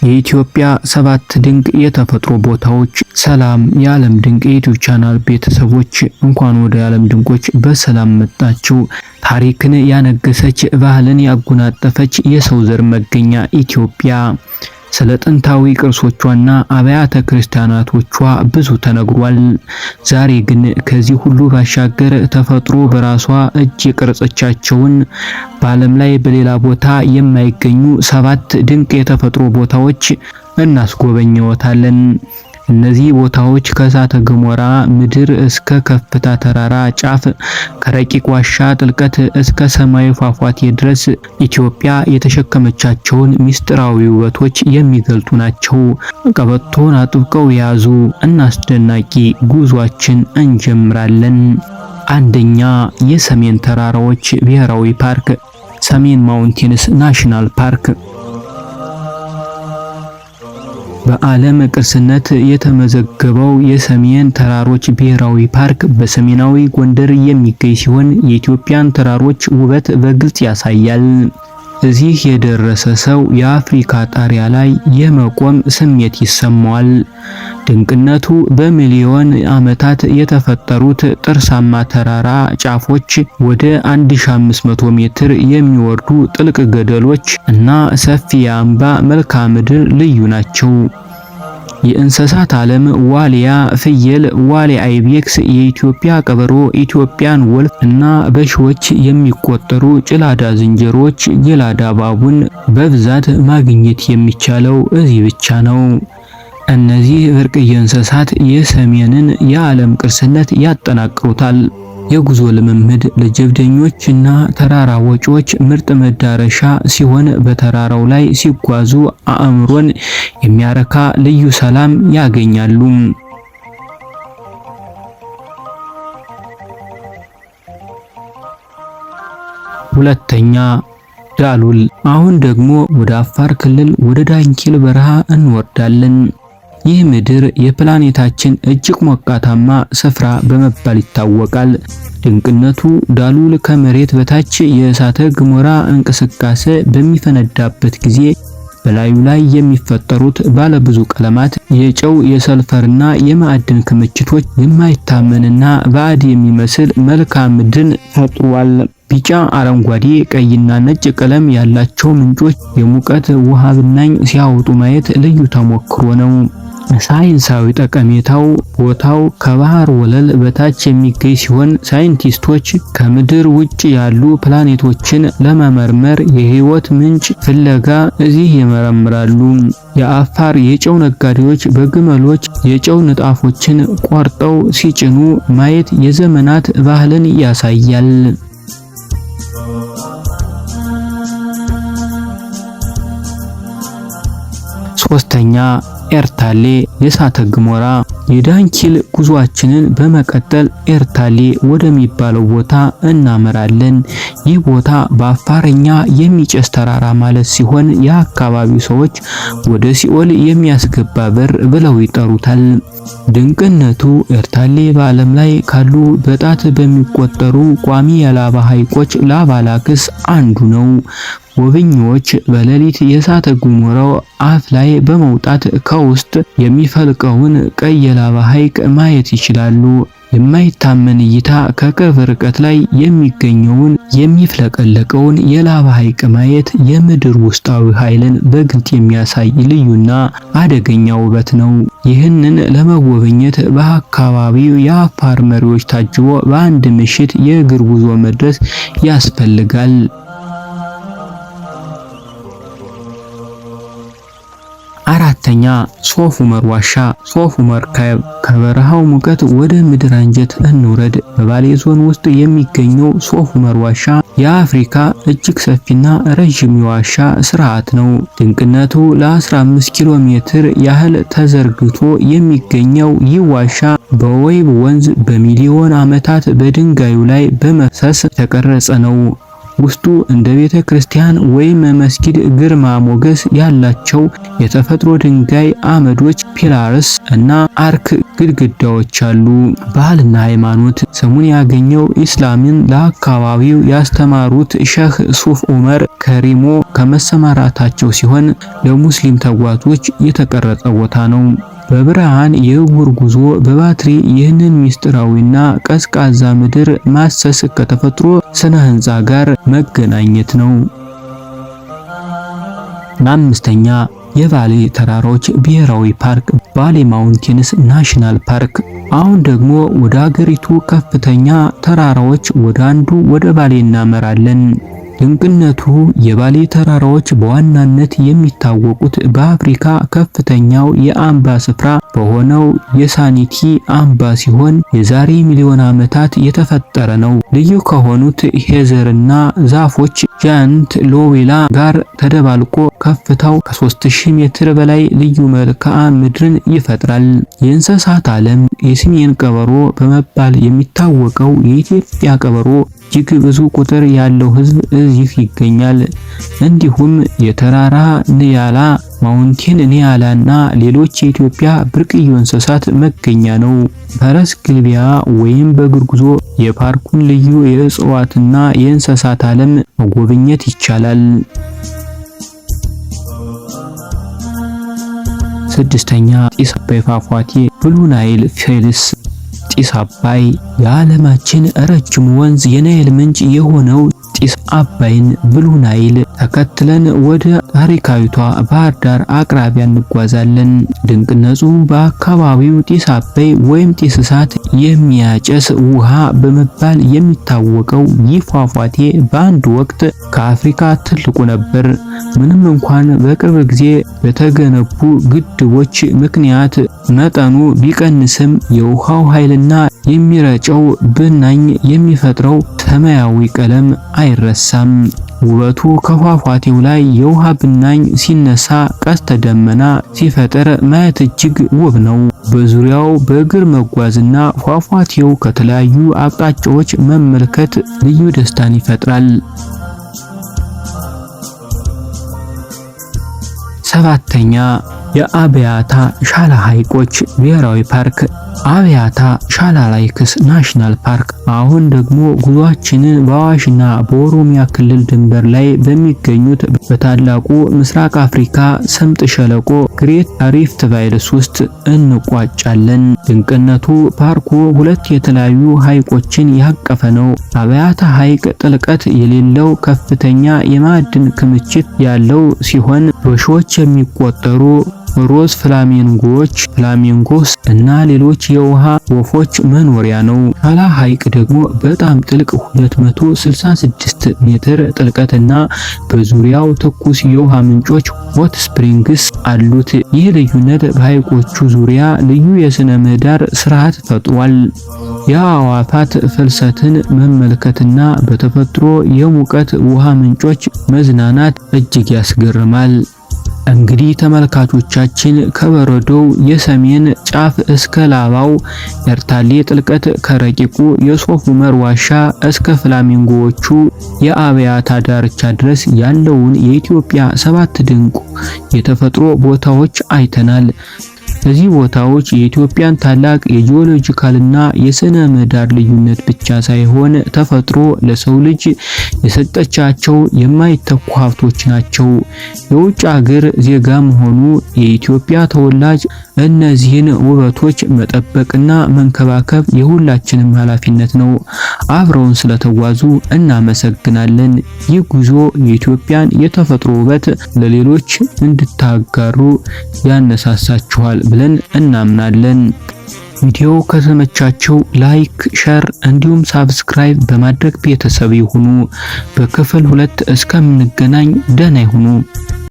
የኢትዮጵያ 7 ድንቅ የተፈጥሮ ቦታዎች። ሰላም የዓለም ድንቅ የዩቲዩብ ቻናል ቤተሰቦች፣ እንኳን ወደ ዓለም ድንቆች በሰላም መጣችሁ። ታሪክን ያነገሰች፣ ባህልን ያጎናጸፈች የሰው ዘር መገኛ ኢትዮጵያ። ስለ ጥንታዊ ቅርሶቿና አብያተ ክርስቲያናቶቿ ብዙ ተነግሯል። ዛሬ ግን ከዚህ ሁሉ ባሻገር ተፈጥሮ በራሷ እጅ የቀረጸቻቸውን በዓለም ላይ በሌላ ቦታ የማይገኙ 7 ድንቅ የተፈጥሮ ቦታዎች እናስጎበኘዎታለን። እነዚህ ቦታዎች ከእሳተ ገሞራ ምድር እስከ ከፍታ ተራራ ጫፍ፣ ከረቂቅ ዋሻ ጥልቀት እስከ ሰማያዊ ፏፏቴ ድረስ ኢትዮጵያ የተሸከመቻቸውን ምስጢራዊ ውበቶች የሚገልጡ ናቸው። ቀበቶን አጥብቀው የያዙ እና አስደናቂ ጉዟችን እንጀምራለን። አንደኛ፣ የሰሜን ተራራዎች ብሔራዊ ፓርክ፣ ሰሜን ማውንቴንስ ናሽናል ፓርክ። በዓለም ቅርስነት የተመዘገበው የሰሜን ተራሮች ብሔራዊ ፓርክ በሰሜናዊ ጎንደር የሚገኝ ሲሆን የኢትዮጵያን ተራሮች ውበት በግልጽ ያሳያል። እዚህ የደረሰ ሰው የአፍሪካ ጣሪያ ላይ የመቆም ስሜት ይሰማዋል። ድንቅነቱ በሚሊዮን ዓመታት የተፈጠሩት ጥርሳማ ተራራ ጫፎች፣ ወደ 1500 ሜትር የሚወርዱ ጥልቅ ገደሎች እና ሰፊ የአምባ መልክዓ ምድር ልዩ ናቸው። የእንስሳት ዓለም ዋልያ ፍየል፣ ዋልያ አይቤክስ፣ የኢትዮጵያ ቀበሮ፣ ኢትዮጵያን ወልፍ እና በሺዎች የሚቆጠሩ ጭላዳ ዝንጀሮዎች፣ ጌላዳ ባቡን በብዛት ማግኘት የሚቻለው እዚህ ብቻ ነው። እነዚህ ብርቅዬ እንስሳት የሰሜንን የዓለም ቅርስነት ያጠናክሩታል። የጉዞ ልምምድ ለጀብደኞች እና ተራራ ወጪዎች ምርጥ መዳረሻ ሲሆን፣ በተራራው ላይ ሲጓዙ አእምሮን የሚያረካ ልዩ ሰላም ያገኛሉ። ሁለተኛ፣ ዳሉል። አሁን ደግሞ ወደ አፋር ክልል ወደ ዳንኪል በረሃ እንወርዳለን። ይህ ምድር የፕላኔታችን እጅግ ሞቃታማ ስፍራ በመባል ይታወቃል። ድንቅነቱ ዳሉል ከመሬት በታች የእሳተ ገሞራ እንቅስቃሴ በሚፈነዳበት ጊዜ በላዩ ላይ የሚፈጠሩት ባለብዙ ቀለማት የጨው፣ የሰልፈርና የማዕድን ክምችቶች የማይታመንና ባዕድ የሚመስል መልክዓ ምድርን ፈጥሯል። ቢጫ፣ አረንጓዴ፣ ቀይና ነጭ ቀለም ያላቸው ምንጮች የሙቀት ውሃ ብናኝ ሲያወጡ ማየት ልዩ ተሞክሮ ነው። ሳይንሳዊ ጠቀሜታው ቦታው ከባህር ወለል በታች የሚገኝ ሲሆን ሳይንቲስቶች ከምድር ውጭ ያሉ ፕላኔቶችን ለመመርመር የህይወት ምንጭ ፍለጋ እዚህ ይመረምራሉ። የአፋር የጨው ነጋዴዎች በግመሎች የጨው ንጣፎችን ቆርጠው ሲጭኑ ማየት የዘመናት ባህልን ያሳያል። ሶስተኛ፣ ኤርታሌ የእሳተ ገሞራ። የዳንኪል ጉዟችንን በመቀጠል ኤርታሌ ወደሚባለው ቦታ እናመራለን። ይህ ቦታ በአፋርኛ የሚጨስ ተራራ ማለት ሲሆን የአካባቢው ሰዎች ወደ ሲኦል የሚያስገባ በር ብለው ይጠሩታል። ድንቅነቱ ኤርታሌ በዓለም ላይ ካሉ በጣት በሚቆጠሩ ቋሚ የላቫ ሐይቆች ላቫ ላክስ አንዱ ነው። ጎብኚዎች በሌሊት የእሳተ ገሞራው አፍ ላይ በመውጣት ከውስጥ የሚፈልቀውን ቀይ የላቫ ሐይቅ ማየት ይችላሉ። የማይታመን እይታ! ከቅርብ ርቀት ላይ የሚገኘውን የሚፍለቀለቀውን የላቫ ሐይቅ ማየት የምድር ውስጣዊ ኃይልን በግልጽ የሚያሳይ ልዩና አደገኛ ውበት ነው። ይህንን ለመጎብኘት በአካባቢው የአፋር መሪዎች ታጅቦ በአንድ ምሽት የእግር ጉዞ መድረስ ያስፈልጋል። አራተኛ፣ ሶፍ ዑመር ዋሻ። ሶፍ ዑመር ከበረሃው ሙቀት ወደ ምድር አንጀት እንውረድ። በባሌ ዞን ውስጥ የሚገኘው ሶፍ ዑመር ዋሻ የአፍሪካ እጅግ ሰፊና ረዥም የዋሻ ስርዓት ነው። ድንቅነቱ ለ15 ኪሎ ሜትር ያህል ተዘርግቶ የሚገኘው ይህ ዋሻ በወይብ ወንዝ በሚሊዮን ዓመታት በድንጋዩ ላይ በመፍሰስ የተቀረጸ ነው። ውስጡ እንደ ቤተ ክርስቲያን ወይም መስጊድ ግርማ ሞገስ ያላቸው የተፈጥሮ ድንጋይ አመዶች፣ ፒላርስ እና አርክ ግድግዳዎች አሉ። ባህልና ሃይማኖት ስሙን ያገኘው ኢስላምን ለአካባቢው ያስተማሩት ሼህ ሱፍ ዑመር ከሪሞ ከመሰማራታቸው ሲሆን ለሙስሊም ተጓዦች የተቀረጸ ቦታ ነው። በብርሃን የዕውር ጉዞ በባትሪ ይህንን ሚስጥራዊና ቀዝቃዛ ምድር ማሰስ ከተፈጥሮ ስነ ህንጻ ጋር መገናኘት ነው። አምስተኛ የባሌ ተራራዎች ብሔራዊ ፓርክ ባሌ ማውንቴንስ ናሽናል ፓርክ። አሁን ደግሞ ወደ ሀገሪቱ ከፍተኛ ተራራዎች ወደ አንዱ ወደ ባሌ እናመራለን። ድንቅነቱ የባሌ ተራራዎች በዋናነት የሚታወቁት በአፍሪካ ከፍተኛው የአምባ ስፍራ በሆነው የሳኒቲ አምባ ሲሆን የዛሬ ሚሊዮን ዓመታት የተፈጠረ ነው። ልዩ ከሆኑት ሄዘርና ዛፎች ጃንት ሎዌላ ጋር ተደባልቆ ከፍታው ከ3000 ሜትር በላይ ልዩ መልክዓ ምድርን ይፈጥራል። የእንስሳት ዓለም የሰሜን ቀበሮ በመባል የሚታወቀው የኢትዮጵያ ቀበሮ እጅግ ብዙ ቁጥር ያለው ሕዝብ እዚህ ይገኛል። እንዲሁም የተራራ ንያላ ማውንቴን ኒያላና ሌሎች የኢትዮጵያ ብርቅዬ እንስሳት መገኛ ነው። ፈረስ ግልቢያ ወይም በእግር ጉዞ የፓርኩን ልዩ የእጽዋትና የእንስሳት ዓለም መጎብኘት ይቻላል። ስድስተኛ ጢስ አባይ ፏፏቴ ብሉ ናይል ፌልስ። ጢስ አባይ የዓለማችን ረጅም ወንዝ የናይል ምንጭ የሆነው ጢስ አባይን ብሉ ናይል ተከትለን ወደ ታሪካዊቷ ባህር ዳር አቅራቢያ እንጓዛለን። ድንቅነቱ በአካባቢው ጢስ አባይ ወይም ጢስ እሳት የሚያጨስ ውሃ በመባል የሚታወቀው ይህ ፏፏቴ በአንድ ወቅት ከአፍሪካ ትልቁ ነበር። ምንም እንኳን በቅርብ ጊዜ በተገነቡ ግድቦች ምክንያት መጠኑ ቢቀንስም የውሃው ኃይልና የሚረጨው ብናኝ የሚፈጥረው ሰማያዊ ቀለም አይረሳም። ውበቱ ከፏፏቴው ላይ የውሃ ብናኝ ሲነሳ ቀስተ ደመና ሲፈጥር ማየት እጅግ ውብ ነው። በዙሪያው በእግር መጓዝና ፏፏቴው ከተለያዩ አቅጣጫዎች መመልከት ልዩ ደስታን ይፈጥራል። ሰባተኛ የአብያታ ሻላ ሐይቆች ብሔራዊ ፓርክ አብያታ ሻላ ላይክስ ናሽናል ፓርክ። አሁን ደግሞ ጉዟችንን በአዋሽና በኦሮሚያ ክልል ድንበር ላይ በሚገኙት በታላቁ ምስራቅ አፍሪካ ስምጥ ሸለቆ ግሬት ሪፍት ቫሊስ ውስጥ እንቋጫለን። ድንቅነቱ ፓርኩ ሁለት የተለያዩ ሐይቆችን ያቀፈ ነው። አብያታ ሐይቅ ጥልቀት የሌለው ከፍተኛ የማዕድን ክምችት ያለው ሲሆን በሺዎች የሚቆጠሩ ሮዝ ፍላሚንጎስ እና ሌሎች የውሃ ወፎች መኖሪያ ነው። ሻላ ሐይቅ ደግሞ በጣም ጥልቅ 266 ሜትር ጥልቀትና በዙሪያው ትኩስ የውሃ ምንጮች ሆት ስፕሪንግስ አሉት። ይህ ልዩነት በሐይቆቹ ዙሪያ ልዩ የሥነ ምህዳር ስርዓት ፈጥሯል። የአዕዋፋት ፍልሰትን መመልከትና በተፈጥሮ የሙቀት ውሃ ምንጮች መዝናናት እጅግ ያስገርማል። እንግዲህ ተመልካቾቻችን ከበረዶው የሰሜን ጫፍ እስከ ላባው ኤርታሌ ጥልቀት ከረቂቁ የሶፍ ዑመር ዋሻ እስከ ፍላሚንጎዎቹ የአብያታ ዳርቻ ድረስ ያለውን የኢትዮጵያ 7 ድንቅ የተፈጥሮ ቦታዎች አይተናል። እዚህ ቦታዎች የኢትዮጵያን ታላቅ የጂኦሎጂካልና የስነ ምህዳር ልዩነት ብቻ ሳይሆን ተፈጥሮ ለሰው ልጅ የሰጠቻቸው የማይተኩ ሀብቶች ናቸው። የውጭ ሀገር ዜጋም ሆኑ የኢትዮጵያ ተወላጅ እነዚህን ውበቶች መጠበቅና መንከባከብ የሁላችንም ኃላፊነት ነው። አብረውን ስለተጓዙ እናመሰግናለን። ይህ ጉዞ የኢትዮጵያን የተፈጥሮ ውበት ለሌሎች እንድታጋሩ ያነሳሳችኋል ብለን እናምናለን። ቪዲዮ ከተመቻቸው ላይክ፣ ሸር እንዲሁም ሳብስክራይብ በማድረግ ቤተሰብ ይሁኑ። በክፍል 2 እስከምንገናኝ ደህና ይሁኑ።